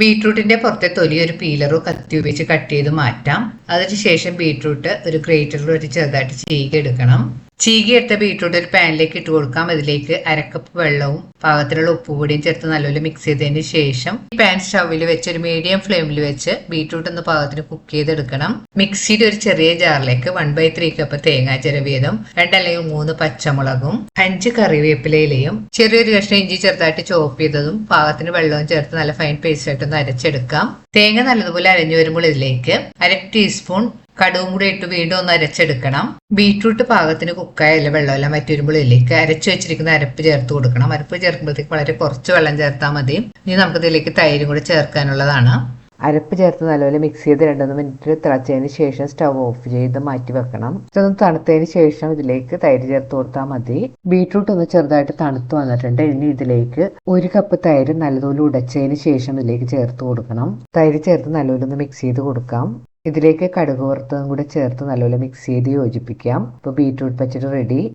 ബീട്രൂട്ടിന്റെ പുറത്തെ തൊലി ഒരു പീലറോ കത്തി ഉപയോഗിച്ച് കട്ട് ചെയ്ത് മാറ്റാം. അതിനുശേഷം ബീട്രൂട്ട് ഒരു ഗ്രേറ്ററിൽ ഒരു ചെറുതായിട്ട് ചീകി എടുക്കണം. ചീകി എടുത്ത ബീട്രൂട്ട് ഒരു പാനിലേക്ക് ഇട്ട് കൊടുക്കാം. അതിലേക്ക് അരക്കപ്പ് വെള്ളവും പാകത്തിലുള്ള ഉപ്പുപൊടിയും ചേർത്ത് നല്ലപോലെ മിക്സ് ചെയ്തതിന് ശേഷം ഈ പാൻ സ്റ്റൗവിൽ വെച്ച് ഒരു മീഡിയം ഫ്ലെയിമിൽ വെച്ച് ബീട്രൂട്ട് ഒന്ന് പാകത്തിന് കുക്ക് ചെയ്തെടുക്കണം. മിക്സിയുടെ ഒരു ചെറിയ ജാറിലേക്ക് 1/3 കപ്പ് തേങ്ങാ ചിരവിയതും 2 അല്ലെങ്കിൽ 3 പച്ചമുളകും 5 കറിവേപ്പിലയിലയും ചെറിയൊരു കഷ്ണം ഇഞ്ചി ചെറുതായിട്ട് ചോപ്പ് ചെയ്തതും പാകത്തിന് വെള്ളവും ചേർത്ത് നല്ല ഫൈൻ പേസ്റ്റ് ആയിട്ട് ഒന്ന് അരച്ചെടുക്കാം. തേങ്ങ നല്ലതുപോലെ അരഞ്ഞു വരുമ്പോൾ ഇതിലേക്ക് 1/2 ടീസ്പൂൺ കടുവും കൂടി ഇട്ട് വീണ്ടും ഒന്ന് അരച്ചെടുക്കണം. ബീട്രൂട്ട് പാകത്തിന് കുക്കായ വെള്ളമെല്ലാം വറ്റി വരുമ്പോൾ ഇതിലേക്ക് അരച്ചു വെച്ചിരിക്കുന്ന അരപ്പ് ചേർത്ത് കൊടുക്കണം. അരപ്പ് ചേർക്കുമ്പോഴത്തേക്ക് വളരെ കുറച്ച് വെള്ളം ചേർത്താൽ മതി. ഇനി നമുക്ക് ഇതിലേക്ക് തൈരും കൂടി ചേർക്കാനുള്ളതാണ്. അരപ്പ് ചേർത്ത് നല്ലപോലെ മിക്സ് ചെയ്ത് 2-3 മിനിറ്റ് തിളച്ചതിന് ശേഷം സ്റ്റവ് ഓഫ് ചെയ്ത് മാറ്റി വെക്കണം. ഇതൊന്ന് തണുത്തതിന് ശേഷം ഇതിലേക്ക് തൈര് ചേർത്ത് കൊടുത്താൽ മതി. ബീട്രൂട്ട് ഒന്ന് ചെറുതായിട്ട് തണുത്ത് വന്നിട്ടുണ്ട്. ഇനി ഇതിലേക്ക് 1 കപ്പ് തൈര് നല്ലതുപോലെ ഉടച്ചതിന് ശേഷം ഇതിലേക്ക് ചേർത്ത് കൊടുക്കണം. തൈര് ചേർത്ത് നല്ലപോലെ ഒന്ന് മിക്സ് ചെയ്ത് കൊടുക്കാം. ഇതിലേക്ക് കടുക് വറുത്തതും കൂടെ ചേർത്ത് നല്ലപോലെ മിക്സ് ചെയ്ത് യോജിപ്പിക്കാം. ഇപ്പോൾ ബീട്രൂട്ട് പച്ചടി റെഡി.